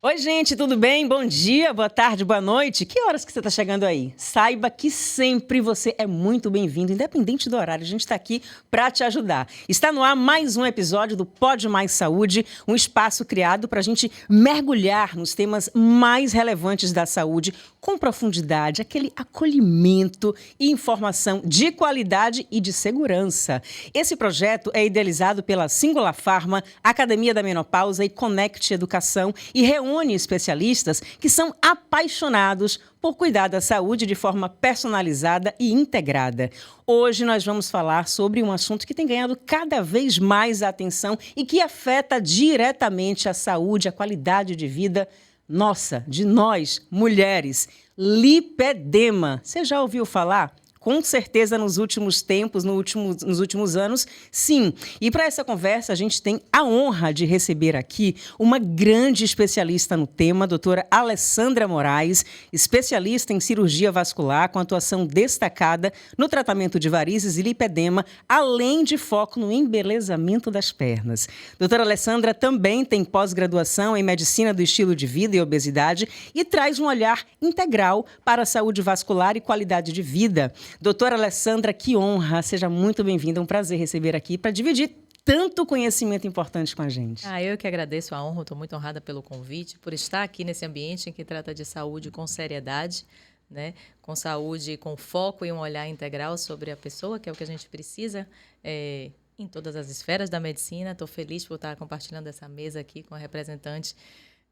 Oi, gente, tudo bem? Bom dia, boa tarde, boa noite. Que horas que você está chegando aí? Saiba que sempre você é muito bem-vindo, independente do horário. A gente está aqui para te ajudar. Está no ar mais um episódio do Pode Mais Saúde, um espaço criado para a gente mergulhar nos temas mais relevantes da saúde, com profundidade, aquele acolhimento e informação de qualidade e de segurança. Esse projeto é idealizado pela Singular Pharma, Academia da Menopausa e Connect Educação e reúne especialistas que são apaixonados por cuidar da saúde de forma personalizada e integrada. Hoje nós vamos falar sobre um assunto que tem ganhado cada vez mais atenção e que afeta diretamente a saúde, a qualidade de vida nossa, de nós, mulheres. Lipedema. Você já ouviu falar? Com certeza nos últimos tempos, nos últimos anos, sim. E para essa conversa, a gente tem a honra de receber aqui uma grande especialista no tema, a doutora Alessandra Moraes, especialista em cirurgia vascular, com atuação destacada no tratamento de varizes e lipedema, além de foco no embelezamento das pernas. Doutora Alessandra também tem pós-graduação em medicina do estilo de vida e obesidade e traz um olhar integral para a saúde vascular e qualidade de vida. Doutora Alessandra, que honra, seja muito bem-vinda, é um prazer receber aqui para dividir tanto conhecimento importante com a gente. Eu que agradeço a honra, estou muito honrada pelo convite, por estar aqui nesse ambiente em que trata de saúde com seriedade, né? Com saúde, com foco e um olhar integral sobre a pessoa, que é o que a gente precisa em todas as esferas da medicina. Estou feliz por estar compartilhando essa mesa aqui com a representante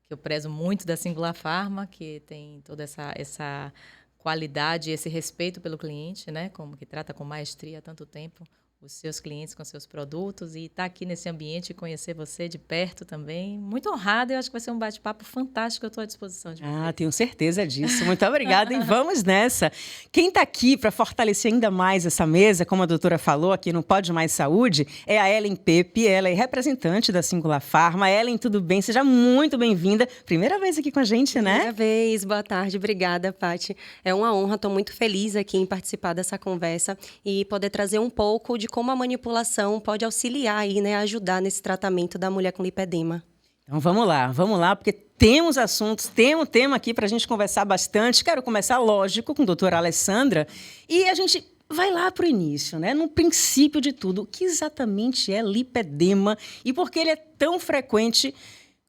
que eu prezo muito da Singular Pharma, que tem toda essa qualidade e esse respeito pelo cliente, né? Como que trata com maestria há tanto tempo os seus clientes com seus produtos e estar aqui nesse ambiente e conhecer você de perto também. Muito honrada, eu acho que vai ser um bate-papo fantástico, eu estou à disposição de você. Tenho certeza disso. Muito obrigada e vamos nessa. Quem está aqui para fortalecer ainda mais essa mesa, como a doutora falou aqui no Pode Mais Saúde, é a Ellen Pepe, ela é representante da Singular Pharma. Ellen, tudo bem? Seja muito bem-vinda. Primeira vez aqui com a gente, né? Primeira vez, boa tarde, obrigada, Paty. É uma honra, estou muito feliz aqui em participar dessa conversa e poder trazer um pouco de como a manipulação pode auxiliar aí, né, ajudar nesse tratamento da mulher com lipedema. Então vamos lá, porque temos assuntos, tem um tema aqui para a gente conversar bastante. Quero começar, lógico, com a doutora Alessandra e a gente vai lá para o início, né? No princípio de tudo, o que exatamente é lipedema e por que ele é tão frequente,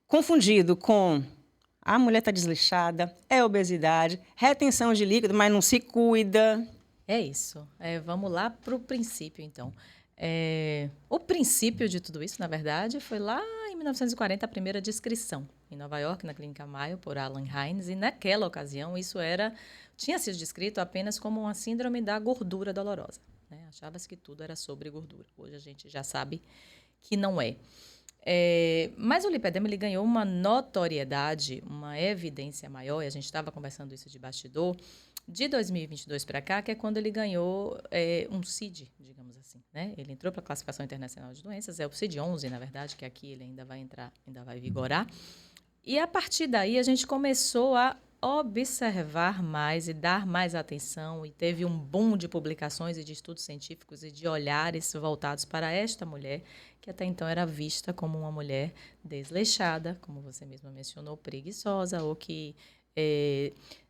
confundido com a mulher está desleixada, é obesidade, retenção de líquido, mas não se cuida. É isso. Vamos lá para o princípio, então. O princípio de tudo isso, na verdade, foi lá em 1940, a primeira descrição, em Nova York, na Clínica Mayo, por Alan Hines, e naquela ocasião isso tinha sido descrito apenas como uma síndrome da gordura dolorosa, né? Achava-se que tudo era sobre gordura. Hoje a gente já sabe que não é. Mas o lipedema ele ganhou uma notoriedade, uma evidência maior, e a gente estava conversando isso de bastidor, de 2022 para cá, que é quando ele ganhou um CID, digamos assim, né? Ele entrou para a Classificação Internacional de Doenças, é o CID-11, na verdade, que aqui ele ainda vai entrar, ainda vai vigorar. E a partir daí a gente começou a observar mais e dar mais atenção, e teve um boom de publicações e de estudos científicos e de olhares voltados para esta mulher, que até então era vista como uma mulher desleixada, como você mesma mencionou, preguiçosa, ou que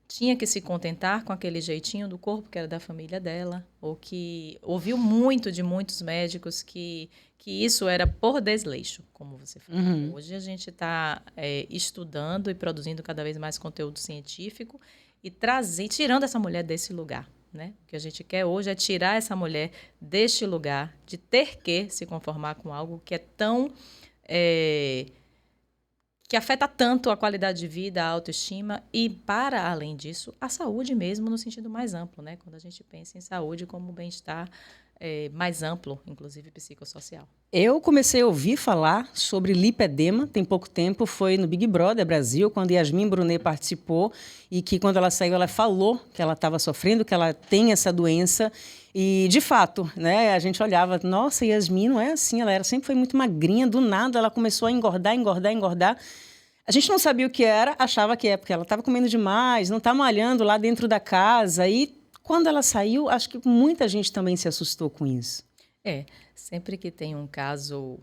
tinha que se contentar com aquele jeitinho do corpo que era da família dela, ou que ouviu muito de muitos médicos que isso era por desleixo, como você falou. Uhum. Hoje a gente está estudando e produzindo cada vez mais conteúdo científico e tirando essa mulher desse lugar, né? O que a gente quer hoje é tirar essa mulher deste lugar, de ter que se conformar com algo que é tão que afeta tanto a qualidade de vida, a autoestima e, para além disso, a saúde mesmo no sentido mais amplo, né? Quando a gente pensa em saúde como bem-estar mais amplo, inclusive psicossocial. Eu comecei a ouvir falar sobre lipedema, tem pouco tempo, foi no Big Brother Brasil, quando Yasmin Brunet participou e que quando ela saiu, ela falou que ela estava sofrendo, que ela tem essa doença e, de fato, né, a gente olhava, nossa, Yasmin não é assim, ela sempre foi muito magrinha, do nada ela começou a engordar. A gente não sabia o que era, achava que é porque ela estava comendo demais, não está malhando lá dentro da casa e quando ela saiu, acho que muita gente também se assustou com isso. Sempre que tem um caso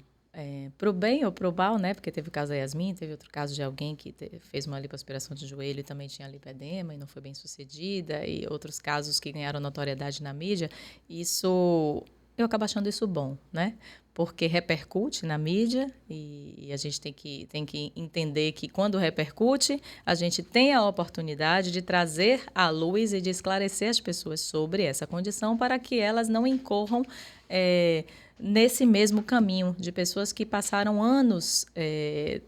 Para o bem ou para o mal, né? Porque teve o caso da Yasmin, teve outro caso de alguém que fez uma lipoaspiração de joelho e também tinha lipedema e não foi bem sucedida, e outros casos que ganharam notoriedade na mídia. Isso, eu acabo achando isso bom, né? Porque repercute na mídia e a gente tem que entender que quando repercute, a gente tem a oportunidade de trazer à luz e de esclarecer as pessoas sobre essa condição para que elas não incorram nesse mesmo caminho de pessoas que passaram anos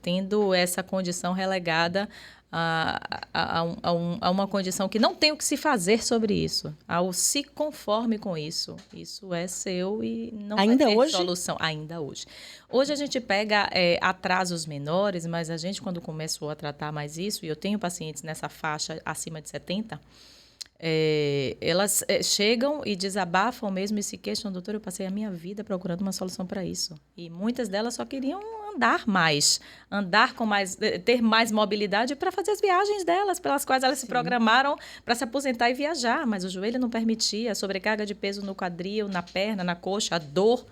tendo essa condição relegada a uma condição que não tem o que se fazer sobre isso, ao se conforme com isso. Isso é seu e não ainda vai ter hoje? solução. Ainda hoje. Hoje a gente pega atrasos menores, mas a gente, quando começou a tratar mais isso, e eu tenho pacientes nessa faixa acima de 70, elas chegam e desabafam mesmo e se queixam, doutor, eu passei a minha vida procurando uma solução para isso. E muitas delas só queriam andar com mais, ter mais mobilidade para fazer as viagens delas, pelas quais elas se programaram para se aposentar e viajar, mas o joelho não permitia, a sobrecarga de peso no quadril, na perna, na coxa, a dor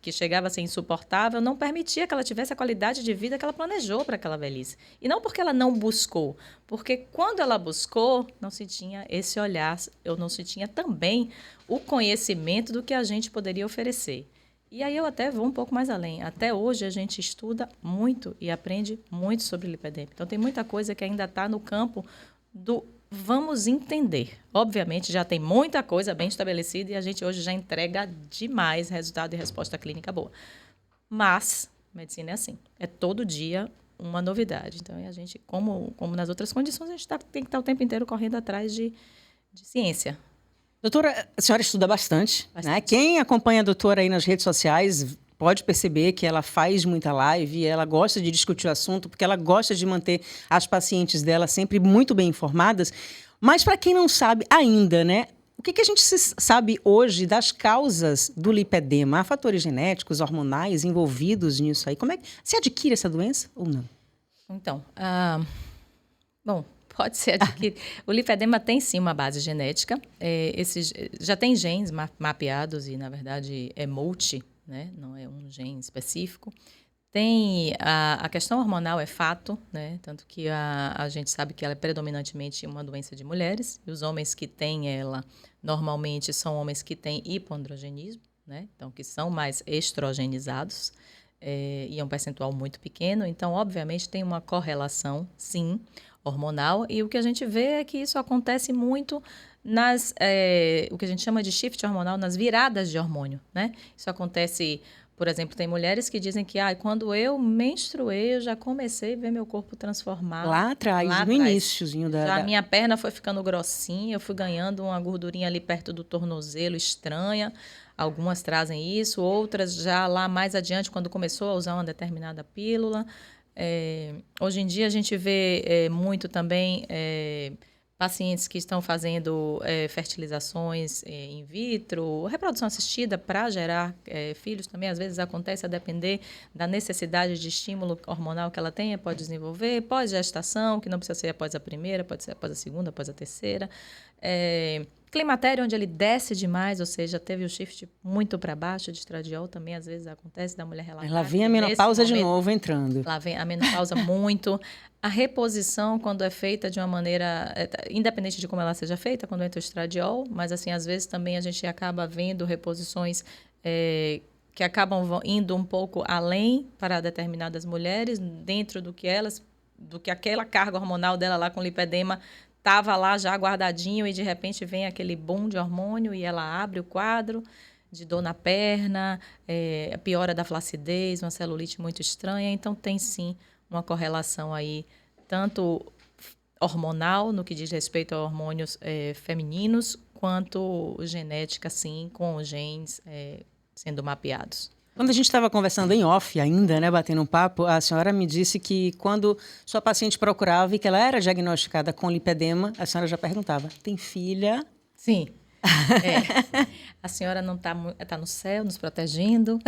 que chegava a ser insuportável, não permitia que ela tivesse a qualidade de vida que ela planejou para aquela velhice. E não porque ela não buscou, porque quando ela buscou, não se tinha esse olhar, ou não se tinha também o conhecimento do que a gente poderia oferecer. E aí eu até vou um pouco mais além. Até hoje a gente estuda muito e aprende muito sobre lipedema. Então tem muita coisa que ainda está no campo do vamos entender. Obviamente já tem muita coisa bem estabelecida e a gente hoje já entrega demais resultado e resposta clínica boa. Mas medicina é assim, é todo dia uma novidade. Então a gente, como nas outras condições, a gente tem que estar o tempo inteiro correndo atrás de ciência. Doutora, a senhora estuda bastante, né? Quem acompanha a doutora aí nas redes sociais pode perceber que ela faz muita live, ela gosta de discutir o assunto, porque ela gosta de manter as pacientes dela sempre muito bem informadas. Mas para quem não sabe ainda, né? O que a gente sabe hoje das causas do lipedema? Há fatores genéticos, hormonais envolvidos nisso aí? Como é que se adquire essa doença ou não? Então, bom, pode ser adquirido. O lipedema tem sim uma base genética. Já tem genes mapeados e, na verdade, é multi, né? Não é um gene específico. Tem a questão hormonal é fato, né? Tanto que a gente sabe que ela é predominantemente uma doença de mulheres. E os homens que têm ela, normalmente, são homens que têm hipoandrogenismo, né? Então, que são mais estrogenizados. E é um percentual muito pequeno. Então, obviamente, tem uma correlação, sim, hormonal. E o que a gente vê é que isso acontece muito o que a gente chama de shift hormonal, nas viradas de hormônio, né? Isso acontece, por exemplo, tem mulheres que dizem que quando eu menstruei, eu já comecei a ver meu corpo transformar. Lá atrás, no iniciozinho já minha perna foi ficando grossinha, eu fui ganhando uma gordurinha ali perto do tornozelo estranha. Algumas trazem isso, outras já lá mais adiante, quando começou a usar uma determinada pílula. Hoje em dia a gente vê muito também pacientes que estão fazendo fertilizações in vitro, reprodução assistida para gerar filhos também, às vezes acontece a depender da necessidade de estímulo hormonal que ela tenha, pode desenvolver, pós-gestação, que não precisa ser após a primeira, pode ser após a segunda, após a terceira. Climatério, onde ele desce demais, ou seja, teve o shift muito para baixo de estradiol, também às vezes acontece da mulher relatar. Lá vem a menopausa de novo entrando. Lá vem a menopausa muito. A reposição, quando é feita de uma maneira, independente de como ela seja feita, quando entra o estradiol, mas assim, às vezes também a gente acaba vendo reposições que acabam indo um pouco além para determinadas mulheres, dentro do que aquela carga hormonal dela lá com lipedema estava lá já guardadinho e de repente vem aquele boom de hormônio e ela abre o quadro de dor na perna, a piora da flacidez, uma celulite muito estranha. Então, tem sim uma correlação aí, tanto hormonal, no que diz respeito a hormônios femininos, quanto genética, sim, com os genes sendo mapeados. Quando a gente estava conversando em off ainda, né, batendo um papo, a senhora me disse que quando sua paciente procurava e que ela era diagnosticada com lipedema, a senhora já perguntava, tem filha? Sim. A senhora não tá no céu, nos protegendo.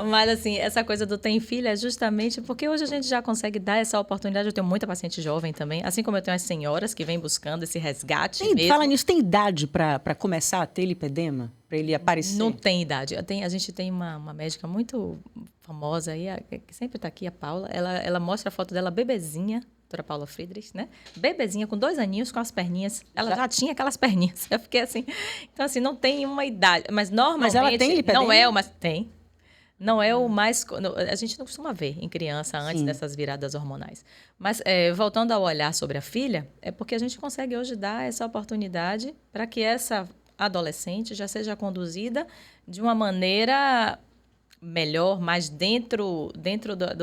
Mas, assim, essa coisa do tem filho é justamente porque hoje a gente já consegue dar essa oportunidade. Eu tenho muita paciente jovem também, assim como eu tenho as senhoras que vêm buscando esse resgate mesmo. Fala nisso, tem idade para começar a ter lipedema? Para ele aparecer? Não tem idade. A gente tem uma médica muito famosa aí, que sempre está aqui, a Paula. Ela mostra a foto dela bebezinha, doutora Paula Friedrich, né? Bebezinha, com 2 aninhos, com as perninhas. Ela já tinha aquelas perninhas. Eu fiquei assim... Então, assim, não tem uma idade. Mas, normalmente... Mas ela tem lipedema? Não é o mais... Tem. Não é o mais... A gente não costuma ver em criança antes dessas viradas hormonais. Mas, voltando ao olhar sobre a filha, é porque a gente consegue hoje dar essa oportunidade para que essa adolescente já seja conduzida de uma maneira melhor, mais dentro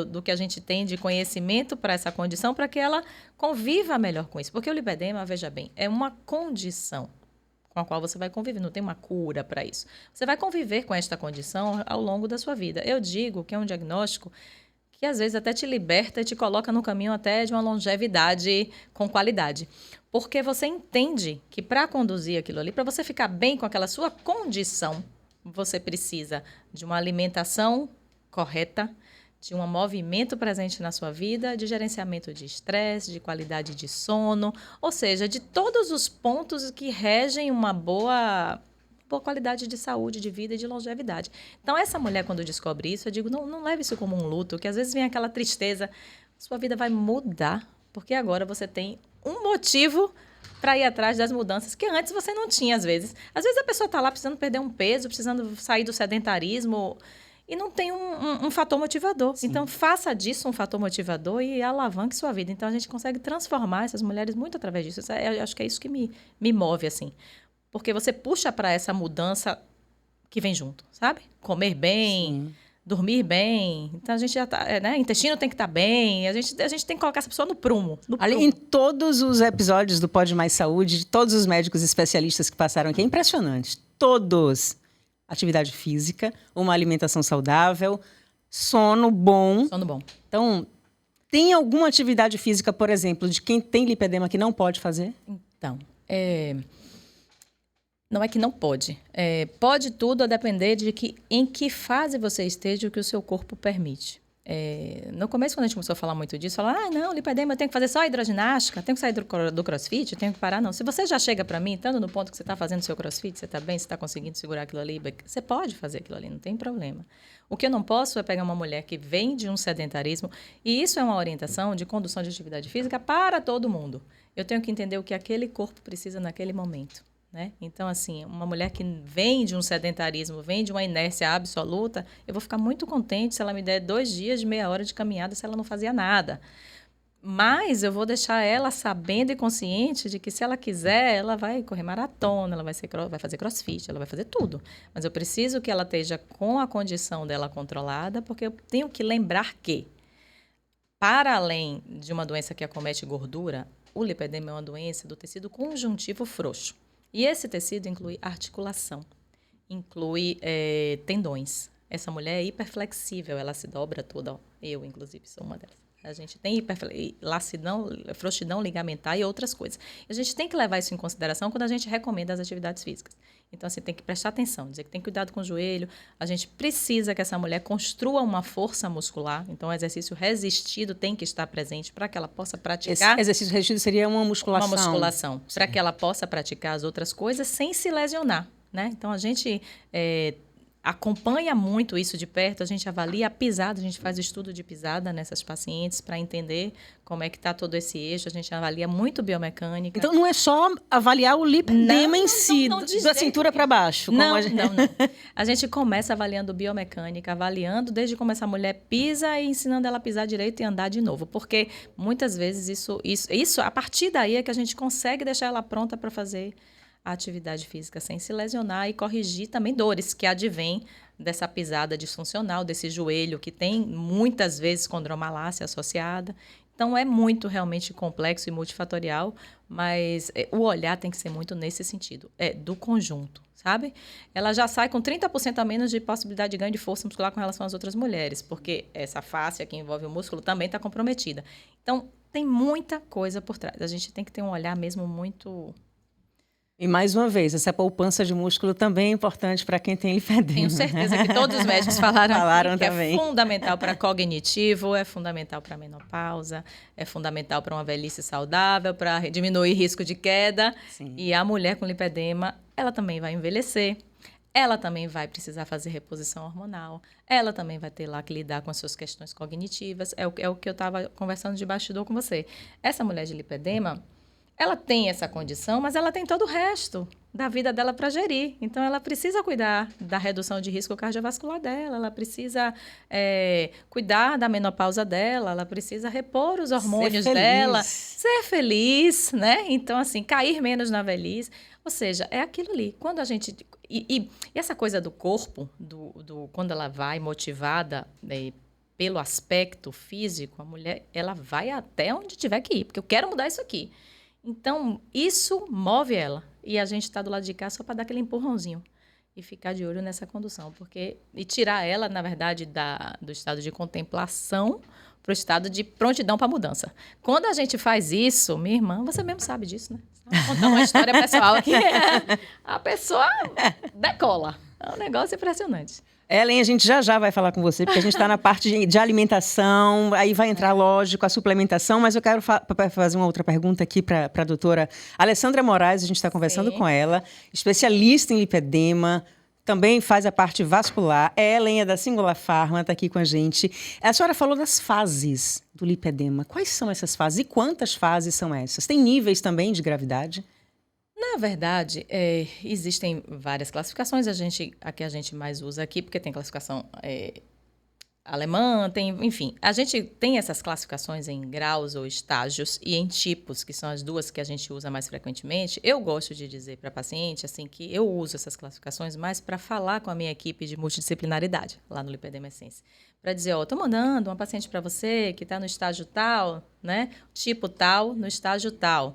do que a gente tem de conhecimento para essa condição, para que ela conviva melhor com isso. Porque o lipedema, veja bem, é uma condição com a qual você vai conviver, não tem uma cura para isso. Você vai conviver com esta condição ao longo da sua vida. Eu digo que é um diagnóstico que às vezes até te liberta e te coloca no caminho até de uma longevidade com qualidade. Porque você entende que para conduzir aquilo ali, para você ficar bem com aquela sua condição, você precisa de uma alimentação correta, de um movimento presente na sua vida, de gerenciamento de estresse, de qualidade de sono, ou seja, de todos os pontos que regem uma boa qualidade de saúde, de vida e de longevidade. Então, essa mulher, quando descobre isso, eu digo, não leve isso como um luto, que às vezes vem aquela tristeza. Sua vida vai mudar, porque agora você tem um motivo para ir atrás das mudanças que antes você não tinha, às vezes. Às vezes a pessoa está lá precisando perder um peso, precisando sair do sedentarismo e não tem um fator motivador. Sim. Então, faça disso um fator motivador e alavanque sua vida. Então, a gente consegue transformar essas mulheres muito através disso. Eu acho que é isso que me move, assim. Porque você puxa para essa mudança que vem junto, sabe? Comer bem, dormir bem. Então, a gente já tá... né? Intestino tem que estar bem. A gente tem que colocar essa pessoa no prumo. Ali, em todos os episódios do Pode Mais Saúde, de todos os médicos especialistas que passaram aqui, é impressionante. Todos. Atividade física, uma alimentação saudável, sono bom. Sono bom. Então, tem alguma atividade física, por exemplo, de quem tem lipedema que não pode fazer? Então, não é que não pode. Pode tudo a depender de em que fase você esteja, o que o seu corpo permite. No começo, quando a gente começou a falar muito disso, falava, não, lipedema, eu tenho que fazer só hidroginástica, tenho que sair do crossfit, tenho que parar. Não, se você já chega para mim, estando no ponto que você está fazendo seu crossfit, você está bem, você está conseguindo segurar aquilo ali, você pode fazer aquilo ali, não tem problema. O que eu não posso é pegar uma mulher que vem de um sedentarismo, e isso é uma orientação de condução de atividade física para todo mundo. Eu tenho que entender o que aquele corpo precisa naquele momento. Né? Então, assim, uma mulher que vem de um sedentarismo, vem de uma inércia absoluta, eu vou ficar muito contente se ela me der 2 dias de meia hora de caminhada se ela não fazia nada. Mas eu vou deixar ela sabendo e consciente de que se ela quiser, ela vai correr maratona, ela vai fazer crossfit, ela vai fazer tudo. Mas eu preciso que ela esteja com a condição dela controlada, porque eu tenho que lembrar que, para além de uma doença que acomete gordura, o lipedema é uma doença do tecido conjuntivo frouxo. E esse tecido inclui articulação, inclui tendões. Essa mulher é hiperflexível, ela se dobra toda. Ó. Eu, inclusive, sou uma delas. A gente tem frouxidão ligamentar e outras coisas. A gente tem que levar isso em consideração quando a gente recomenda as atividades físicas. Então, assim, tem que prestar atenção, dizer que tem cuidado com o joelho. A gente precisa que essa mulher construa uma força muscular. Então, o exercício resistido tem que estar presente para que ela possa praticar. Esse exercício resistido seria uma musculação. Uma musculação, para que ela possa praticar as outras coisas sem se lesionar, né? Então, a gente acompanha muito isso de perto, a gente avalia a pisada, a gente faz estudo de pisada nessas pacientes para entender como é que está todo esse eixo, a gente avalia muito biomecânica. Então, não é só avaliar o lipedema em si, da cintura para baixo. Não. A gente começa avaliando biomecânica, avaliando desde como essa mulher pisa e ensinando ela a pisar direito e andar de novo, porque muitas vezes isso a partir daí é que a gente consegue deixar ela pronta para fazer a atividade física sem se lesionar e corrigir também dores que advêm dessa pisada disfuncional, desse joelho que tem muitas vezes condromalácia associada. Então, é muito realmente complexo e multifatorial, mas o olhar tem que ser muito nesse sentido, do conjunto, sabe? Ela já sai com 30% a menos de possibilidade de ganho de força muscular com relação às outras mulheres, porque essa fáscia que envolve o músculo também está comprometida. Então, tem muita coisa por trás. A gente tem que ter um olhar mesmo muito E mais uma vez, essa poupança de músculo também é importante para quem tem lipedema. Tenho certeza que todos os médicos falaram aqui, que também. É fundamental para cognitivo, é fundamental para menopausa, é fundamental para uma velhice saudável, para diminuir risco de queda. Sim. E a mulher com lipedema, ela também vai envelhecer. Ela também vai precisar fazer reposição hormonal. Ela também vai ter lá que lidar com as suas questões cognitivas. É o que eu estava conversando de bastidor com você. Essa mulher de lipedema, ela tem essa condição, mas ela tem todo o resto da vida dela para gerir. Então, ela precisa cuidar da redução de risco cardiovascular dela, ela precisa cuidar da menopausa dela, ela precisa repor os hormônios dela, ser feliz, né? Então, assim, cair menos na velhice. Ou seja, é aquilo ali. Quando a gente... E essa coisa do corpo, quando ela vai motivada pelo aspecto físico, a mulher, ela vai até onde tiver que ir, porque eu quero mudar isso aqui. Então, isso move ela. E a gente está do lado de cá só para dar aquele empurrãozinho e ficar de olho nessa condução. E tirar ela, na verdade, do estado de contemplação para o estado de prontidão para a mudança. Quando a gente faz isso, minha irmã, você mesmo sabe disso, né? Vou contar uma história pessoal aqui. A pessoa decola. É um negócio impressionante. Ellen, a gente já vai falar com você, porque a gente está na parte de alimentação, aí vai entrar, lógico, a suplementação, mas eu quero fazer uma outra pergunta aqui para a doutora Alessandra Moraes, a gente está conversando com ela, especialista em lipedema, também faz a parte vascular. Ellen é da Singular Pharma, está aqui com a gente. A senhora falou das fases do lipedema. Quais são essas fases e quantas fases são essas? Tem níveis também de gravidade? Na verdade, existem várias classificações, a que a gente mais usa aqui, porque tem classificação alemã, enfim. A gente tem essas classificações em graus ou estágios e em tipos, que são as duas que a gente usa mais frequentemente. Eu gosto de dizer para paciente assim, que eu uso essas classificações mais para falar com a minha equipe de multidisciplinaridade, lá no Lipedema Essence. Para dizer, estou mandando uma paciente para você que está no estágio tal, né? Tipo tal, no estágio tal.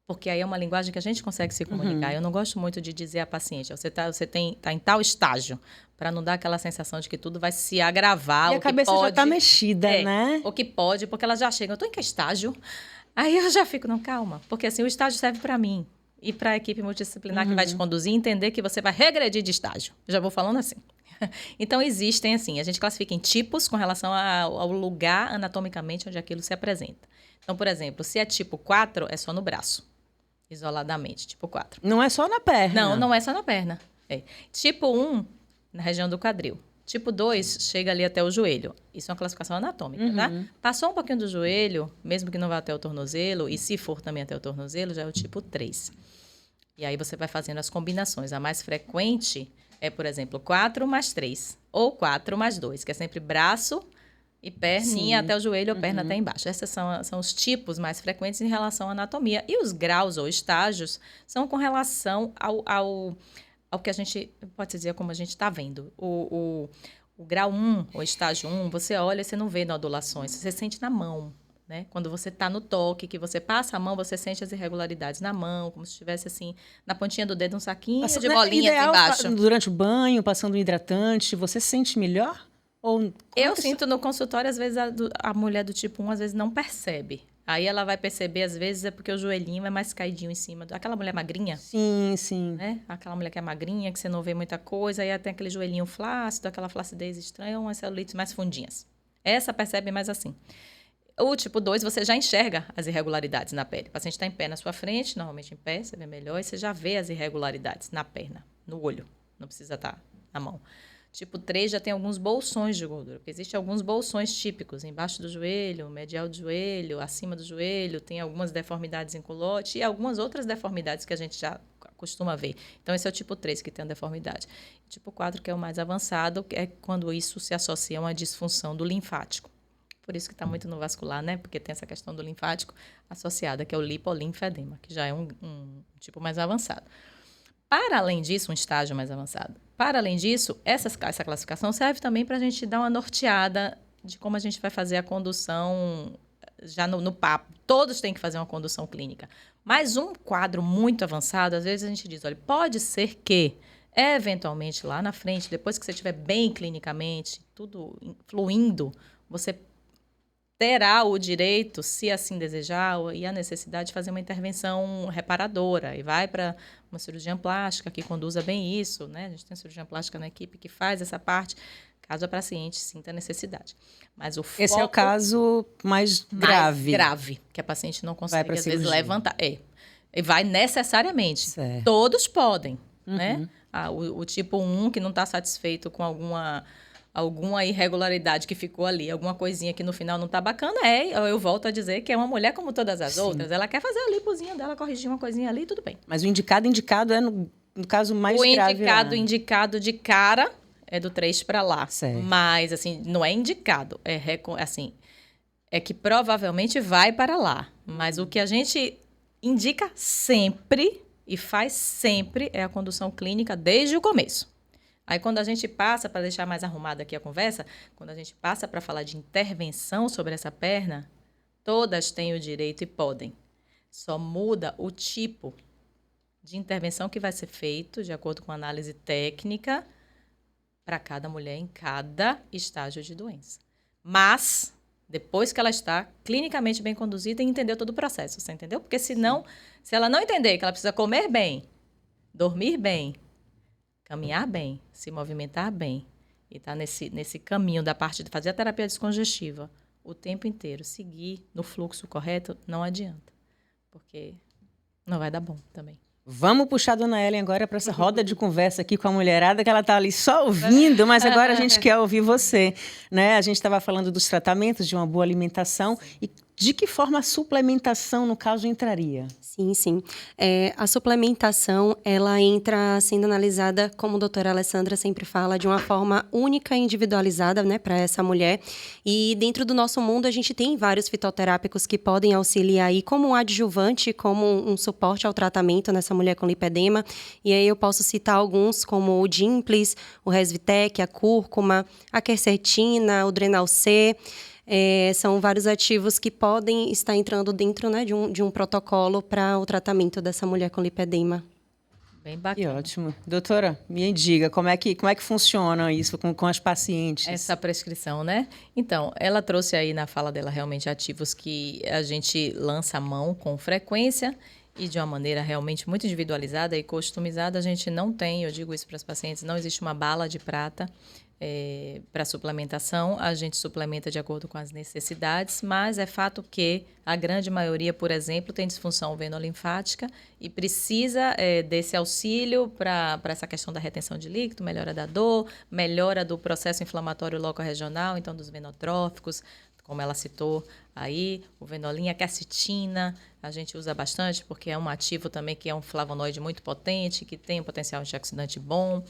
Porque aí é uma linguagem que a gente consegue se comunicar. Eu não gosto muito de dizer à paciente, você tá em tal estágio, para não dar aquela sensação de que tudo vai se agravar. E a cabeça já está mexida, né? O que pode, porque ela já chega, eu estou em que estágio? Aí eu já fico, não, calma. Porque assim, o estágio serve para mim e para a equipe multidisciplinar que vai te conduzir e entender que você vai regredir de estágio. Eu já vou falando assim. Então, existem, assim, a gente classifica em tipos com relação ao lugar anatomicamente onde aquilo se apresenta. Então, por exemplo, se é tipo 4, é só no braço. Isoladamente, tipo 4. Não é só na perna. Não é só na perna. Tipo 1, na região do quadril. Tipo 2, chega ali até o joelho. Isso é uma classificação anatômica, tá? Passou um pouquinho do joelho, mesmo que não vá até o tornozelo, e se for também até o tornozelo, já é o tipo 3. E aí você vai fazendo as combinações. A mais frequente é, por exemplo, 4 mais 3. Ou 4 mais 2, que é sempre braço e perninha até o joelho ou perna até embaixo. Esses são os tipos mais frequentes em relação à anatomia. E os graus ou estágios são com relação ao que a gente pode dizer como a gente está vendo. O grau 1, ou estágio 1, você olha e você não vê nodulações, você sente na mão. Né? Quando você está no toque, que você passa a mão, você sente as irregularidades na mão, como se estivesse assim, na pontinha do dedo, um saquinho de bolinhas embaixo. Durante o banho, passando um hidratante, você se sente melhor? Eu sinto no consultório, às vezes, a mulher do tipo 1, às vezes, não percebe. Aí ela vai perceber, às vezes, é porque o joelhinho é mais caidinho em cima. Aquela mulher magrinha. Sim. Né? Aquela mulher que é magrinha, que você não vê muita coisa, aí tem aquele joelhinho flácido, aquela flacidez estranha, umas celulites mais fundinhas. Essa percebe mais assim. O tipo 2, você já enxerga as irregularidades na pele. O paciente está em pé na sua frente, normalmente em pé, você vê melhor, e você já vê as irregularidades na perna, no olho. Não precisa estar na mão. Tipo 3 já tem alguns bolsões de gordura, porque existem alguns bolsões típicos, embaixo do joelho, medial do joelho, acima do joelho, tem algumas deformidades em culote e algumas outras deformidades que a gente já costuma ver. Então, esse é o tipo 3 que tem a deformidade. O tipo 4, que é o mais avançado, é quando isso se associa a uma disfunção do linfático. Por isso que está muito no vascular, né? Porque tem essa questão do linfático associada, que é o lipolinfedema, que já é um tipo mais avançado. Para além disso, um estágio mais avançado. Para além disso, essa classificação serve também para a gente dar uma norteada de como a gente vai fazer a condução já no papo. Todos têm que fazer uma condução clínica. Mas um quadro muito avançado, às vezes a gente diz, olha, pode ser que, eventualmente, lá na frente, depois que você estiver bem clinicamente, tudo fluindo, você terá o direito, se assim desejar, e a necessidade de fazer uma intervenção reparadora. E vai para uma cirurgiã plástica que conduza bem isso, né? A gente tem cirurgiã plástica na equipe que faz essa parte, caso a paciente sinta necessidade. Mas o foco... Esse é o caso mais grave. Mais grave, que a paciente não consegue, às vezes, cirurgia. levantar. E vai necessariamente. Certo. Todos podem, né? O tipo 1 que não está satisfeito com alguma irregularidade que ficou ali, alguma coisinha que no final não está bacana, eu volto a dizer que é uma mulher como todas as outras. Ela quer fazer a lipozinha dela, corrigir uma coisinha ali, tudo bem. Mas o indicado é no caso mais grave. O indicado de cara é do 3 para lá. Certo. Mas, assim, não é indicado. É que provavelmente vai para lá. Mas o que a gente indica sempre e faz sempre é a condução clínica desde o começo. Aí, quando a gente passa, para deixar mais arrumada aqui a conversa, quando a gente passa para falar de intervenção sobre essa perna, todas têm o direito e podem. Só muda o tipo de intervenção que vai ser feito, de acordo com a análise técnica, para cada mulher em cada estágio de doença. Mas, depois que ela está clinicamente bem conduzida e entendeu todo o processo, você entendeu? Porque senão, se ela não entender que ela precisa comer bem, dormir bem, caminhar bem, se movimentar bem, e estar nesse caminho da parte de fazer a terapia descongestiva o tempo inteiro, seguir no fluxo correto, não adianta. Porque não vai dar bom também. Vamos puxar a Dona Ellen agora para essa roda de conversa aqui com a mulherada, que ela está ali só ouvindo, mas agora a gente quer ouvir você, né? A gente estava falando dos tratamentos, de uma boa alimentação. E de que forma a suplementação, no caso, entraria? Sim. A suplementação, ela entra sendo analisada, como a doutora Alessandra sempre fala, de uma forma única e individualizada, né, para essa mulher. E dentro do nosso mundo, a gente tem vários fitoterápicos que podem auxiliar aí como um adjuvante, como um suporte ao tratamento nessa mulher com lipedema. E aí eu posso citar alguns, como o Dimplis, o Resvitec, a cúrcuma, a quercetina, o Drenal C. São vários ativos que podem estar entrando dentro, né, de um protocolo para o tratamento dessa mulher com lipedema. Bem bacana. Que ótimo. Doutora, me diga, como é que funciona isso com as pacientes? Essa prescrição, né? Então, ela trouxe aí na fala dela realmente ativos que a gente lança a mão com frequência e de uma maneira realmente muito individualizada e customizada. A gente não tem, eu digo isso para as pacientes, não existe uma bala de prata para suplementação. A gente suplementa de acordo com as necessidades, mas é fato que a grande maioria, por exemplo, tem disfunção venolinfática e precisa desse auxílio para essa questão da retenção de líquido, melhora da dor, melhora do processo inflamatório locorregional, então dos venotróficos, como ela citou aí, o Venolim, a quercetina, a gente usa bastante porque é um ativo também que é um flavonoide muito potente, que tem um potencial antioxidante bom.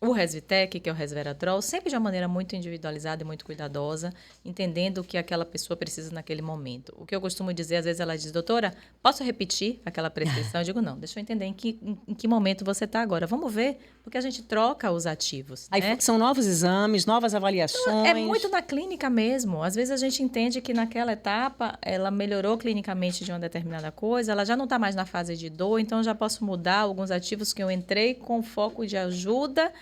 O Resvitec, que é o resveratrol, sempre de uma maneira muito individualizada e muito cuidadosa, entendendo o que aquela pessoa precisa naquele momento. O que eu costumo dizer, às vezes ela diz, doutora, posso repetir aquela prescrição? Eu digo, não, deixa eu entender em que momento você está agora. Vamos ver, porque a gente troca os ativos. Aí né? são novos exames, novas avaliações. É muito na clínica mesmo. Às vezes a gente entende que naquela etapa ela melhorou clinicamente de uma determinada coisa, ela já não está mais na fase de dor, então eu já posso mudar alguns ativos que eu entrei com foco de ajuda,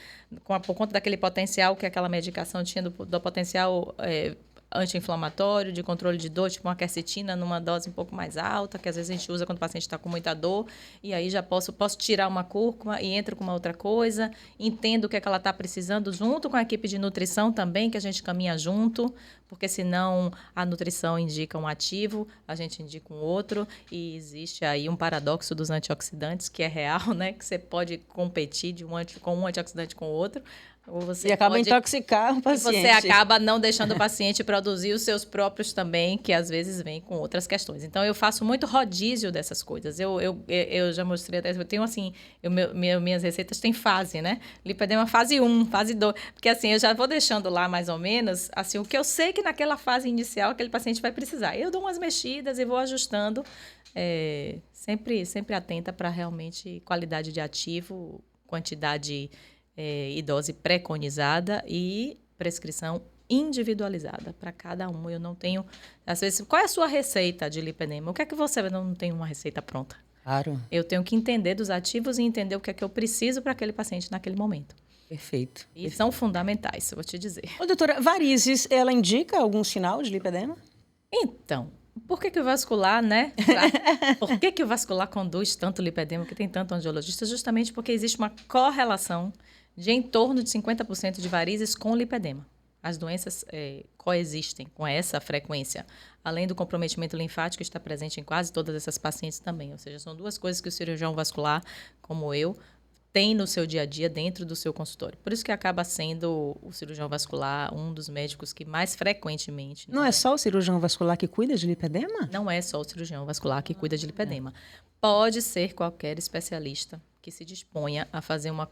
por conta daquele potencial que aquela medicação tinha, do potencial anti-inflamatório, de controle de dor, tipo uma quercetina numa dose um pouco mais alta, que às vezes a gente usa quando o paciente está com muita dor, e aí já posso tirar uma cúrcuma e entro com uma outra coisa, entendo o que é que ela está precisando, junto com a equipe de nutrição também, que a gente caminha junto, porque senão a nutrição indica um ativo, a gente indica um outro, e existe aí um paradoxo dos antioxidantes, que é real, né? Que você pode competir com um antioxidante com o outro, ou você acaba intoxicar o paciente. E você acaba não deixando o paciente produzir os seus próprios também, que às vezes vem com outras questões. Então, eu faço muito rodízio dessas coisas. Eu já mostrei até, eu tenho assim, minhas receitas têm fase, né? Lipedema fase 1, fase 2. Porque assim, eu já vou deixando lá mais ou menos, assim, o que eu sei que naquela fase inicial aquele paciente vai precisar. Eu dou umas mexidas e vou ajustando, sempre atenta para realmente qualidade de ativo, quantidade e dose preconizada e prescrição individualizada para cada um. Eu não tenho... Às vezes, qual é a sua receita de lipedema? O que é que você... Eu não tenho uma receita pronta. Claro. Eu tenho que entender dos ativos e entender o que é que eu preciso para aquele paciente naquele momento. Perfeito. E são fundamentais, eu vou te dizer. Ô, doutora, varizes, ela indica algum sinal de lipedema? Então, por que o vascular, né? Por que o vascular conduz tanto lipedema, que tem tanto angiologista? Justamente porque existe uma correlação de em torno de 50% de varizes com lipedema. As doenças coexistem com essa frequência, além do comprometimento linfático que está presente em quase todas essas pacientes também. Ou seja, são duas coisas que o cirurgião vascular, como eu, tem no seu dia a dia dentro do seu consultório. Por isso que acaba sendo o cirurgião vascular um dos médicos que mais frequentemente... Não é só o cirurgião vascular que cuida de lipedema? Não é só o cirurgião vascular que cuida de lipedema. Pode ser qualquer especialista que se disponha a fazer uma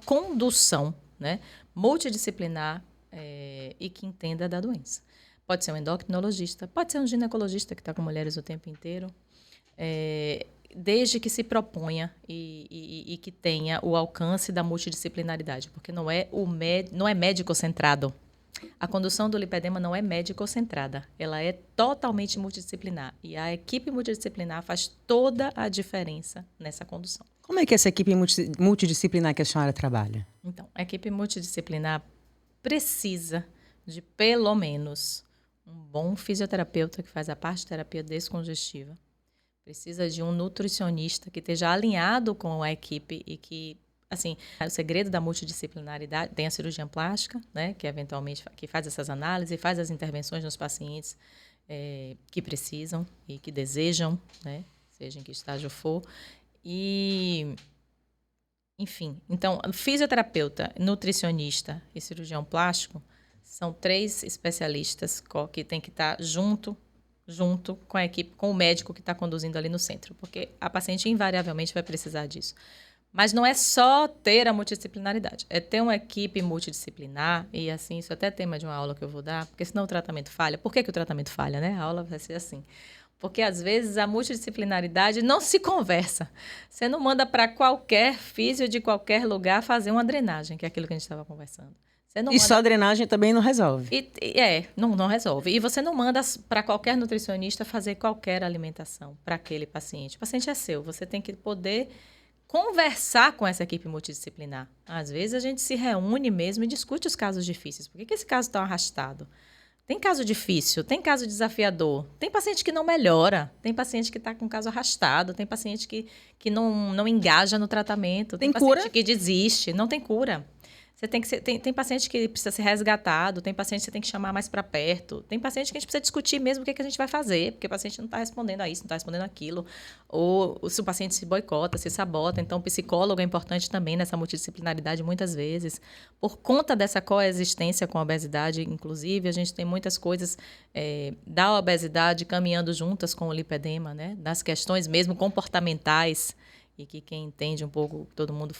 condução, né, multidisciplinar e que entenda da doença. Pode ser um endocrinologista, pode ser um ginecologista que está com mulheres o tempo inteiro, desde que se proponha e que tenha o alcance da multidisciplinaridade, porque não é médico-centrado. A condução do lipedema não é médico-centrada, ela é totalmente multidisciplinar. E a equipe multidisciplinar faz toda a diferença nessa condução. Como é que essa equipe multidisciplinar que a senhora trabalha? Então, a equipe multidisciplinar precisa de, pelo menos, um bom fisioterapeuta que faz a parte de terapia descongestiva. Precisa de um nutricionista que esteja alinhado com a equipe e que, assim, o segredo da multidisciplinaridade tem a cirurgia plástica, né, que eventualmente que faz essas análises e faz as intervenções nos pacientes que precisam e que desejam, né, seja em que estágio for. E, enfim, então, fisioterapeuta, nutricionista e cirurgião plástico são 3 especialistas que tem que estar junto com a equipe, com o médico que está conduzindo ali no centro, porque a paciente invariavelmente vai precisar disso. Mas não é só ter a multidisciplinaridade, é ter uma equipe multidisciplinar, e assim, isso é até tema de uma aula que eu vou dar, porque senão o tratamento falha. Por que o tratamento falha, né? A aula vai ser assim. Porque, às vezes, a multidisciplinaridade não se conversa. Você não manda para qualquer físio de qualquer lugar fazer uma drenagem, que é aquilo que a gente estava conversando. Só a drenagem também não resolve. Não resolve. E você não manda para qualquer nutricionista fazer qualquer alimentação para aquele paciente. O paciente é seu. Você tem que poder conversar com essa equipe multidisciplinar. Às vezes, a gente se reúne mesmo e discute os casos difíceis. Por que esse caso está arrastado? Tem caso difícil, tem caso desafiador, tem paciente que não melhora, tem paciente que está com caso arrastado, tem paciente que não engaja no tratamento, tem paciente cura? que desiste, não tem cura. Você tem paciente que precisa ser resgatado, tem paciente que você tem que chamar mais para perto, tem paciente que a gente precisa discutir mesmo o que a gente vai fazer, porque o paciente não está respondendo a isso, não está respondendo aquilo, ou se o paciente se boicota, se sabota. Então, o psicólogo é importante também nessa multidisciplinaridade muitas vezes. Por conta dessa coexistência com a obesidade, inclusive, a gente tem muitas coisas da obesidade caminhando juntas com o lipedema, né? Das questões mesmo comportamentais, e que quem entende um pouco, todo mundo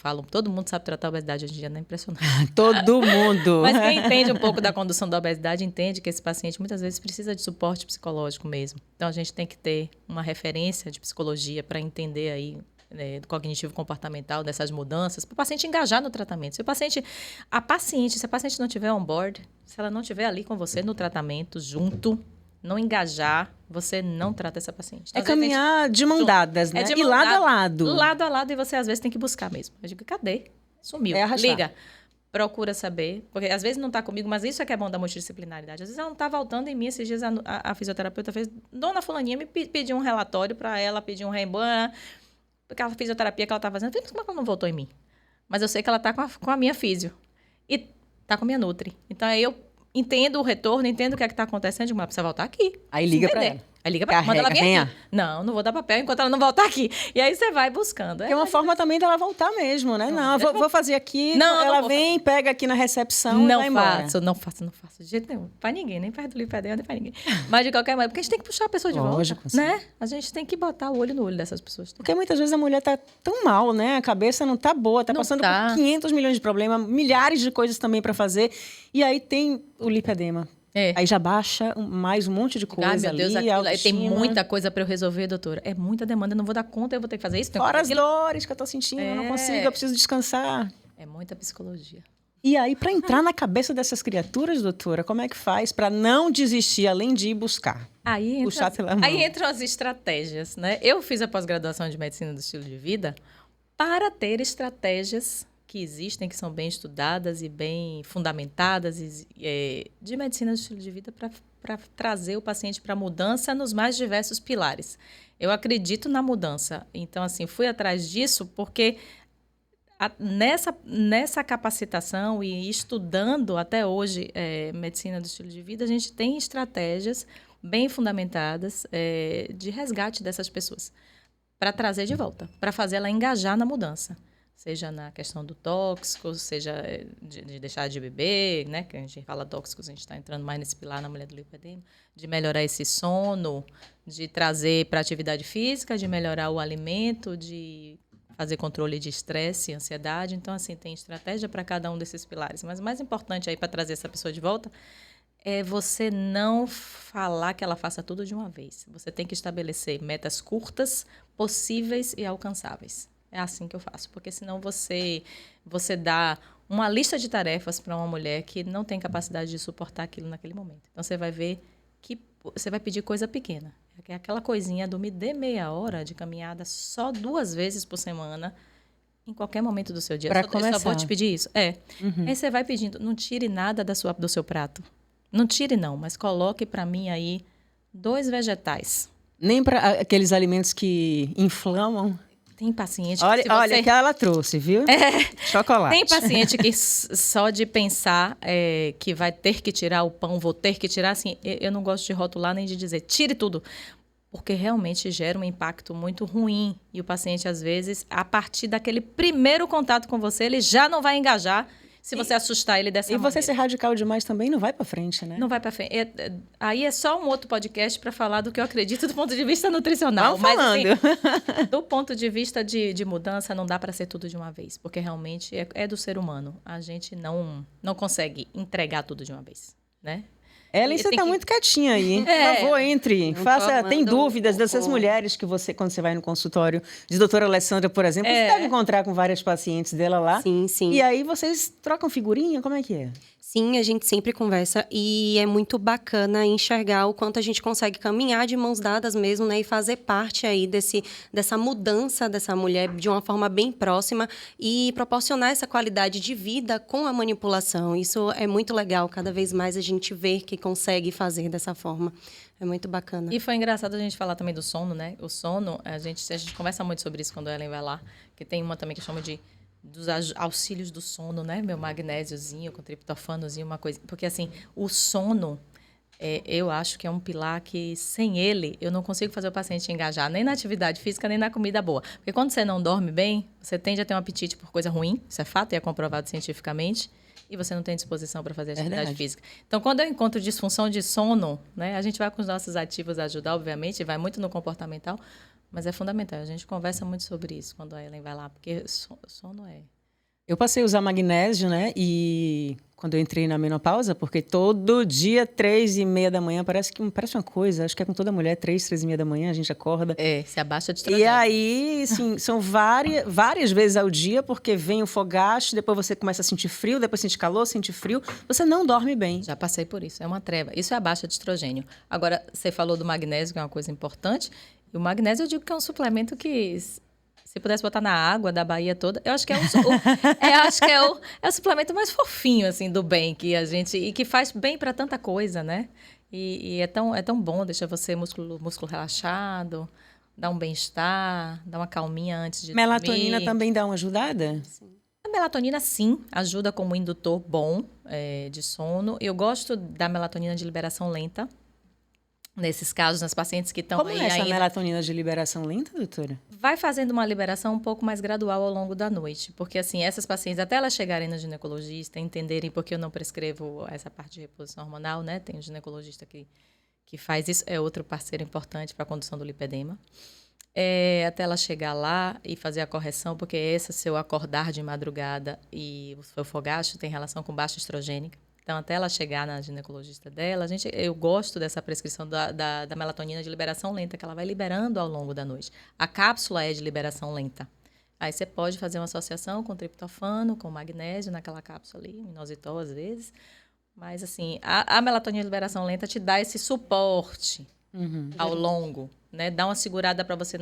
sabe tratar a obesidade hoje em dia, não é impressionante. Todo mundo! Mas quem entende um pouco da condução da obesidade entende que esse paciente muitas vezes precisa de suporte psicológico mesmo. Então, a gente tem que ter uma referência de psicologia para entender aí, do cognitivo comportamental, dessas mudanças, para o paciente engajar no tratamento. Se a paciente não estiver on board, se ela não estiver ali com você no tratamento, junto, não engajar, você não trata essa paciente. Então, caminhar de mão dadas, né? E lado a lado. Lado a lado, e você às vezes tem que buscar mesmo. Eu digo, cadê? Sumiu. Liga. Procura saber. Porque às vezes não está comigo, mas isso é que é bom da multidisciplinaridade. Às vezes ela não está voltando em mim. Esses dias a fisioterapeuta fez... Dona fulaninha me pediu um relatório para ela, pediu um reembolso, aquela fisioterapia que ela estava fazendo. Mas como é que ela não voltou em mim? Mas eu sei que ela está com a minha físio. E está com a minha nutri. Então, aí eu entendo o retorno, entendo o que é que está acontecendo, digo, mas precisa voltar aqui. Aí liga para ela. Aí liga pra ela, manda ela vir aqui. Não vou dar papel enquanto ela não voltar aqui. E aí você vai buscando. É uma forma também dela voltar mesmo, né? Não, vou fazer aqui, ela vem, pega aqui na recepção e vai embora. Não faço. De jeito nenhum. Pra ninguém, nem perto do lipedema, nem pra ninguém. Mas de qualquer maneira, porque a gente tem que puxar a pessoa de volta, né? A gente tem que botar o olho no olho dessas pessoas. Porque muitas vezes a mulher tá tão mal, né? A cabeça não tá boa, tá passando por 500 milhões de problemas, milhares de coisas também pra fazer. E aí tem o lipedema. Aí já baixa mais um monte de coisa meu Deus, ali, tem muita coisa para eu resolver, doutora. É muita demanda, eu não vou dar conta, eu vou ter que fazer isso. Fora as dores que eu tô sentindo, eu não consigo, eu preciso descansar. É muita psicologia. E aí, para entrar na cabeça dessas criaturas, doutora, como é que faz para não desistir, além de ir buscar? Puxar pela mão. Aí entram as estratégias, né? Eu fiz a pós-graduação de medicina do estilo de vida para ter estratégias que existem, que são bem estudadas e bem fundamentadas, de medicina do estilo de vida para trazer o paciente para a mudança nos mais diversos pilares. Eu acredito na mudança. Então, assim, fui atrás disso porque nessa capacitação e estudando até hoje medicina do estilo de vida, a gente tem estratégias bem fundamentadas de resgate dessas pessoas para trazer de volta, para fazer ela engajar na mudança. Seja na questão do tóxico, seja de deixar de beber, né? Que a gente fala tóxicos, a gente está entrando mais nesse pilar na mulher do lipedema, de melhorar esse sono, de trazer para atividade física, de melhorar o alimento, de fazer controle de estresse, ansiedade. Então, assim, tem estratégia para cada um desses pilares. Mas o mais importante aí para trazer essa pessoa de volta é você não falar que ela faça tudo de uma vez. Você tem que estabelecer metas curtas, possíveis e alcançáveis. É assim que eu faço, porque senão você dá uma lista de tarefas para uma mulher que não tem capacidade de suportar aquilo naquele momento. Então, você vai ver que você vai pedir coisa pequena. É aquela coisinha do me dê meia hora de caminhada só 2 vezes por semana, em qualquer momento do seu dia. Para começar. Eu só vou te pedir isso. Uhum. Aí você vai pedindo, não tire nada do seu prato. Não tire não, mas coloque para mim aí 2 vegetais. Nem para aqueles alimentos que inflamam. Tem paciente que olha que ela trouxe, viu? Chocolate. Tem paciente que só de pensar que vai ter que tirar o pão, vou ter que tirar, assim, eu não gosto de rotular nem de dizer, tire tudo. Porque realmente gera um impacto muito ruim. E o paciente, às vezes, a partir daquele primeiro contato com você, ele já não vai engajar se você assustar ele dessa maneira. E você ser radical demais também não vai para frente, né? Não vai para frente. Aí é só um outro podcast para falar do que eu acredito do ponto de vista nutricional. Vamos falando. Mas, assim, do ponto de vista de mudança, não dá para ser tudo de uma vez. Porque realmente é do ser humano. A gente não consegue entregar tudo de uma vez, né? Ellen, você está muito quietinha aí. Por favor, entre. Tem dúvidas dessas mulheres que você, quando você vai no consultório de doutora Alessandra, por exemplo, você deve encontrar com várias pacientes dela lá. Sim, sim. E aí vocês trocam figurinha? Como é que é? Sim, a gente sempre conversa e é muito bacana enxergar o quanto a gente consegue caminhar de mãos dadas mesmo, né? E fazer parte aí dessa mudança dessa mulher de uma forma bem próxima e proporcionar essa qualidade de vida com a manipulação. Isso é muito legal, cada vez mais a gente vê que consegue fazer dessa forma. É muito bacana. E foi engraçado a gente falar também do sono, né? O sono, a gente conversa muito sobre isso quando a Ellen vai lá, que tem uma também que chama dos auxílios do sono, né? Meu magnésiozinho com triptofanozinho, uma coisa. Porque, assim, o sono, eu acho que é um pilar que, sem ele, eu não consigo fazer o paciente engajar nem na atividade física, nem na comida boa. Porque quando você não dorme bem, você tende a ter um apetite por coisa ruim, isso é fato e é comprovado cientificamente, e você não tem disposição para fazer atividade física. Então, quando eu encontro disfunção de sono, né? A gente vai com os nossos ativos ajudar, obviamente, vai muito no comportamental, mas é fundamental. A gente conversa muito sobre isso quando a Ellen vai lá, porque sono é... Eu passei a usar magnésio, né? E quando eu entrei na menopausa, porque todo dia, 3h30 da manhã, parece uma coisa, acho que é com toda mulher, 3h30 da manhã, a gente acorda. Se abaixa de estrogênio. E aí, assim, são várias vezes ao dia, porque vem o fogacho, depois você começa a sentir frio, depois sente calor, sente frio, você não dorme bem. Já passei por isso, é uma treva. Isso é a baixa de estrogênio. Agora, você falou do magnésio, que é uma coisa importante, e o magnésio eu digo que é um suplemento que... Se pudesse botar na água da Bahia toda, eu acho que é o suplemento mais fofinho, assim, do bem que a gente... E que faz bem para tanta coisa, né? E é tão bom, deixa você músculo relaxado, dá um bem-estar, dá uma calminha antes de Melatonina dormir. Também dá uma ajudada? Sim. A melatonina, sim, ajuda como indutor bom de sono. Eu gosto da melatonina de liberação lenta. Nesses casos, nas pacientes que estão aí Como é essa ainda... melatonina de liberação lenta, doutora? Vai fazendo uma liberação um pouco mais gradual ao longo da noite. Porque, assim, essas pacientes, até elas chegarem no ginecologista, entenderem porque eu não prescrevo essa parte de reposição hormonal, né? Tem um ginecologista que faz isso, é outro parceiro importante para a condução do lipedema. Até ela chegar lá e fazer a correção, porque esse seu acordar de madrugada e o seu fogacho tem relação com baixa estrogênica. Então, até ela chegar na ginecologista dela, eu gosto dessa prescrição da melatonina de liberação lenta, que ela vai liberando ao longo da noite. A cápsula é de liberação lenta. Aí você pode fazer uma associação com triptofano, com magnésio naquela cápsula ali, inositol às vezes. Mas, assim, a melatonina de liberação lenta te dá esse suporte ao longo. né? Dá uma segurada para você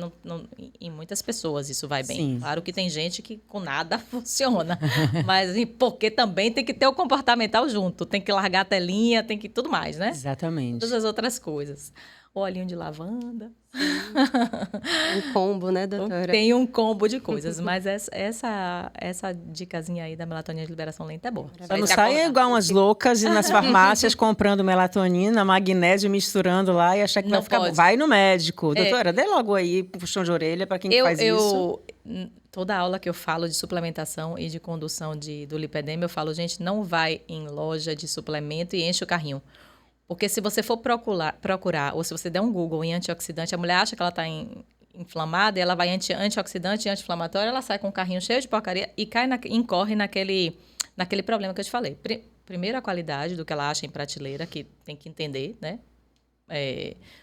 em muitas pessoas isso vai bem. Sim. Claro que tem gente que com nada funciona, mas porque também tem que ter o comportamental junto, tem que largar a telinha, tem que tudo mais, né? Exatamente. Todas as outras coisas. O olhinho de lavanda. Um combo, né, doutora? Tem um combo de coisas, mas essa dicasinha aí da melatonina de liberação lenta é boa. Só não sai igual umas loucas e nas farmácias comprando melatonina, magnésio, misturando lá e achar que vai Não ficar bom. pode. Vai no médico. Doutora, dê logo aí um puxão de orelha para quem faz isso. Toda aula que eu falo de suplementação e de condução do lipedema, eu falo, gente, não vai em loja de suplemento e enche o carrinho. Porque se você for procurar, ou se você der um Google em antioxidante, a mulher acha que ela está inflamada e ela vai antioxidante e anti-inflamatório, ela sai com um carrinho cheio de porcaria e incorre naquele problema que eu te falei. Primeiro, a qualidade do que ela acha em prateleira, que tem que entender, né?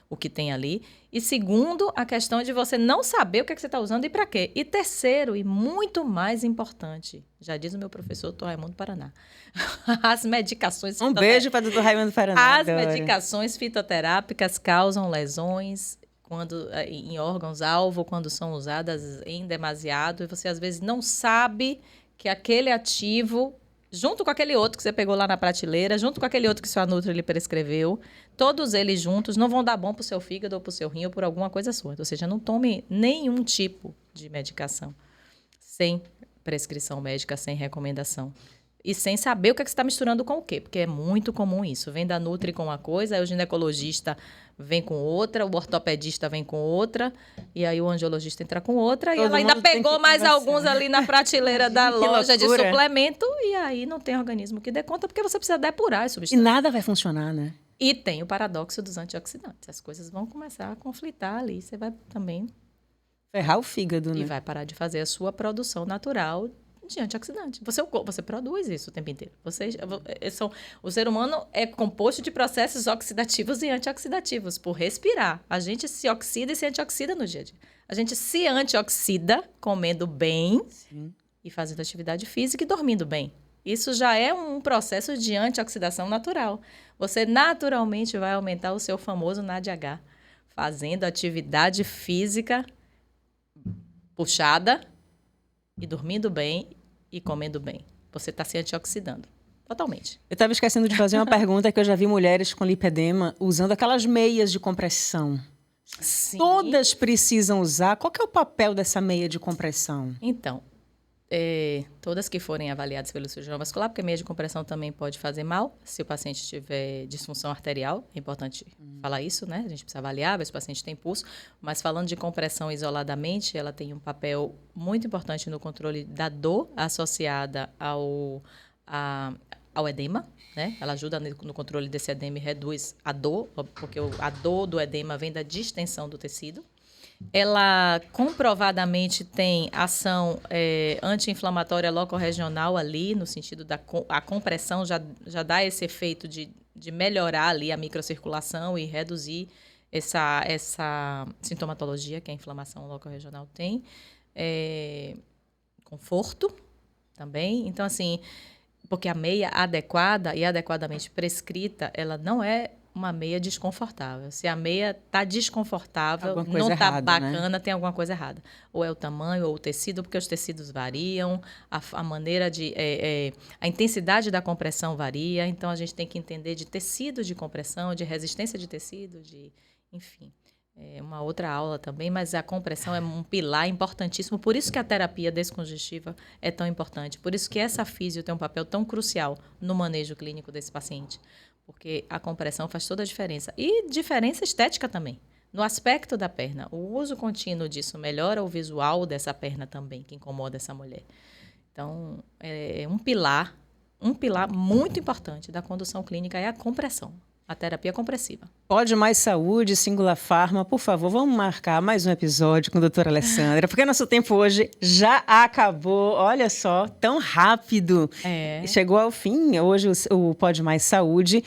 O que tem ali. E segundo, a questão de você não saber o que você está usando e para quê. E terceiro, e muito mais importante, já diz o meu professor Dr. Raimundo Paraná, as medicações... Um beijo para o Dr. Raimundo Paraná. As medicações fitoterápicas causam lesões em órgãos-alvo, quando são usadas em demasiado, e você às vezes não sabe que aquele ativo... junto com aquele outro que você pegou lá na prateleira, junto com aquele outro que sua Nutri lhe prescreveu, todos eles juntos não vão dar bom para o seu fígado ou para o seu rim ou por alguma coisa sua. Ou seja, não tome nenhum tipo de medicação sem prescrição médica, sem recomendação. E sem saber o que você está misturando com o quê, porque é muito comum isso. Vem da Nutri com uma coisa, aí o ginecologista vem com outra, o ortopedista vem com outra, e aí o angiologista entra com outra, e ela ainda pegou mais alguns ali na prateleira da loja de suplemento, e aí não tem organismo que dê conta, porque você precisa depurar as E substâncias. nada vai funcionar, né? E tem o paradoxo dos antioxidantes. As coisas vão começar a conflitar ali, você vai também... Ferrar o fígado, né? E vai parar de fazer a sua produção natural de antioxidante. Você produz isso o tempo inteiro. O ser humano é composto de processos oxidativos e antioxidativos. Por respirar, a gente se oxida e se antioxida no dia a dia. A gente se antioxida comendo bem. Sim. E fazendo atividade física e dormindo bem. Isso já é um processo de antioxidação natural. Você naturalmente vai aumentar o seu famoso NADH, fazendo atividade física puxada e dormindo bem e comendo bem. Você está se antioxidando. Totalmente. Eu estava esquecendo de fazer uma pergunta que eu já vi mulheres com lipedema usando aquelas meias de compressão. Sim. Todas precisam usar. Qual que é o papel dessa meia de compressão? Então, todas que forem avaliadas pelo cirurgião vascular, porque a meia de compressão também pode fazer mal se o paciente tiver disfunção arterial. É importante falar isso, né? A gente precisa avaliar, ver se o paciente tem pulso. Mas falando de compressão isoladamente, ela tem um papel muito importante no controle da dor associada ao edema, né? Ela ajuda no controle desse edema e reduz a dor, porque a dor do edema vem da distensão do tecido. Ela comprovadamente tem ação anti-inflamatória locorregional ali, no sentido da a compressão já dá esse efeito de melhorar ali a microcirculação e reduzir essa sintomatologia que a inflamação locorregional tem. Conforto também. Então, assim, porque a meia adequada e adequadamente prescrita, ela não é uma meia desconfortável. Se a meia está desconfortável, não está bacana, né? Tem alguma coisa errada. Ou é o tamanho ou o tecido, porque os tecidos variam, a maneira a intensidade da compressão varia, então a gente tem que entender de tecido de compressão, de resistência de tecido, enfim. É uma outra aula também, mas a compressão é um pilar importantíssimo, por isso que a terapia descongestiva é tão importante, por isso que essa físio tem um papel tão crucial no manejo clínico desse paciente. Porque a compressão faz toda a diferença. E diferença estética também. No aspecto da perna, o uso contínuo disso melhora o visual dessa perna também, que incomoda essa mulher. Então, um pilar muito importante da condução clínica é a compressão. A terapia compressiva. Pode Mais Saúde, Singular Pharma, por favor, vamos marcar mais um episódio com a doutora Alessandra, porque nosso tempo hoje já acabou. Olha só, tão rápido. Chegou ao fim hoje o Pode Mais Saúde.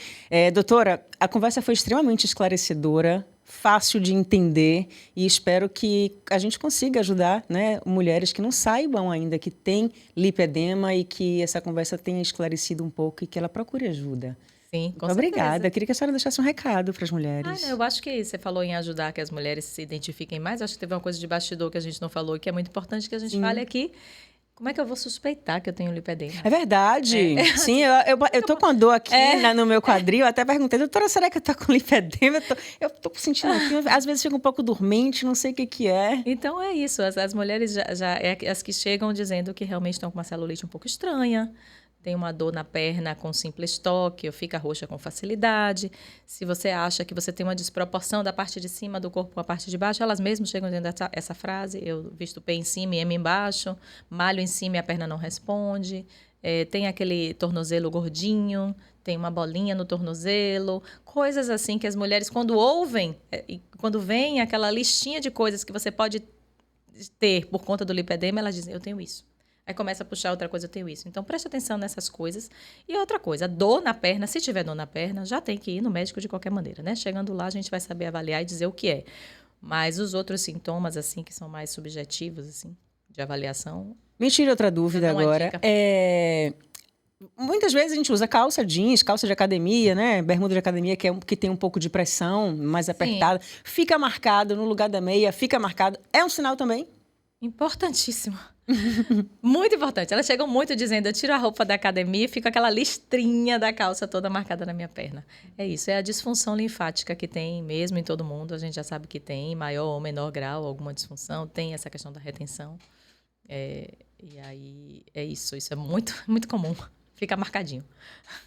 Doutora, a conversa foi extremamente esclarecedora, fácil de entender e espero que a gente consiga ajudar, né, mulheres que não saibam ainda que tem lipedema e que essa conversa tenha esclarecido um pouco e que ela procure ajuda. Sim, com Obrigada. certeza. Eu queria que a senhora deixasse um recado para as mulheres. Eu acho que você falou em ajudar que as mulheres se identifiquem mais. Acho que teve uma coisa de bastidor que a gente não falou e que é muito importante que a gente fale aqui. Como é que eu vou suspeitar que eu tenho lipedema? É verdade. Sim, eu tô com a dor aqui no meu quadril. Eu até perguntei, doutora, será que eu tô com lipedema? Eu tô sentindo aqui, às vezes fico um pouco dormente, não sei o que que é. Então é isso. As mulheres já as que chegam dizendo que realmente estão com uma celulite um pouco estranha. Tem uma dor na perna com simples toque, ou fica roxa com facilidade. Se você acha que você tem uma desproporção da parte de cima do corpo com a parte de baixo, elas mesmas chegam dizendo essa frase, eu visto P em cima e M embaixo, malho em cima e a perna não responde, tem aquele tornozelo gordinho, tem uma bolinha no tornozelo, coisas assim que as mulheres, quando ouvem, quando vem aquela listinha de coisas que você pode ter por conta do lipedema, elas dizem, eu tenho isso. Aí começa a puxar outra coisa, eu tenho isso. Então, preste atenção nessas coisas. E outra coisa, dor na perna, se tiver dor na perna, já tem que ir no médico de qualquer maneira, né? Chegando lá, a gente vai saber avaliar e dizer o que é. Mas os outros sintomas, assim, que são mais subjetivos, assim, de avaliação... Me tira outra dúvida agora. Muitas vezes a gente usa calça jeans, calça de academia, né? Bermuda de academia, que tem um pouco de pressão, mais apertada. Sim. Fica marcado no lugar da meia, fica marcado. É um sinal também? Importantíssimo. Muito importante. Elas chegam muito dizendo, eu tiro a roupa da academia e fica aquela listrinha da calça toda marcada na minha perna. É isso, é a disfunção linfática que tem mesmo em todo mundo. A gente já sabe que tem, maior ou menor grau, alguma disfunção. Tem essa questão da retenção. E aí, é isso. Isso é muito, muito comum. Fica marcadinho.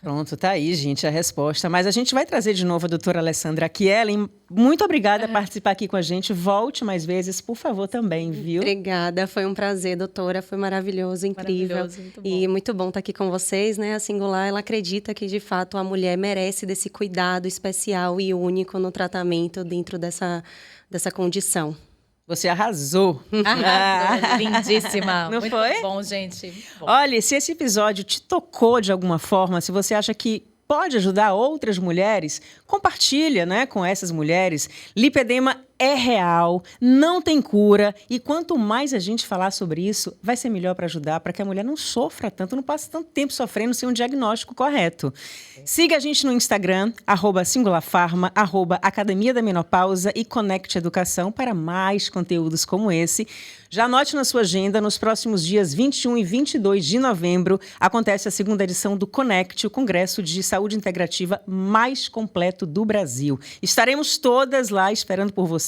Pronto, tá aí, gente, a resposta. Mas a gente vai trazer de novo a doutora Alessandra Chiellen. Muito obrigada por participar aqui com a gente. Volte mais vezes, por favor, também, viu? Obrigada, foi um prazer, doutora. Foi maravilhoso, incrível. Maravilhoso, muito bom. E muito bom estar aqui com vocês, né? A Singular, ela acredita que, de fato, a mulher merece desse cuidado especial e único no tratamento dentro dessa condição. Você arrasou. Arrasou, lindíssima. Não muito foi? Bom, gente. Bom. Olha, se esse episódio te tocou de alguma forma, se você acha que pode ajudar outras mulheres, compartilha, né, com essas mulheres. Lipedema é real, não tem cura, e quanto mais a gente falar sobre isso, vai ser melhor para ajudar, para que a mulher não sofra tanto, não passe tanto tempo sofrendo sem um diagnóstico correto. Siga a gente no Instagram, @singularfarma, @Academia da Menopausa e Conecte Educação para mais conteúdos como esse. Já anote na sua agenda, nos próximos dias 21 e 22 de novembro, acontece a segunda edição do Conecte, o Congresso de Saúde Integrativa mais completo do Brasil. Estaremos todas lá esperando por vocês.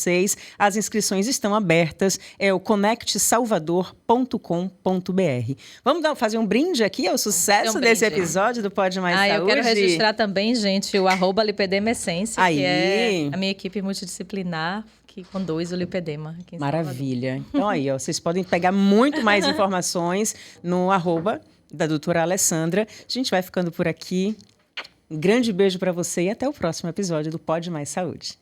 As inscrições estão abertas, é o conectesalvador.com.br. Vamos fazer um brinde aqui ao sucesso desse episódio do Pode Mais Saúde? Eu quero registrar também, gente, o @lipedema-essência, que é a minha equipe multidisciplinar que conduz o lipedema. Maravilha. Então aí, ó, vocês podem pegar muito mais informações no @ da doutora Alessandra. A gente vai ficando por aqui. Um grande beijo para você e até o próximo episódio do Pode Mais Saúde.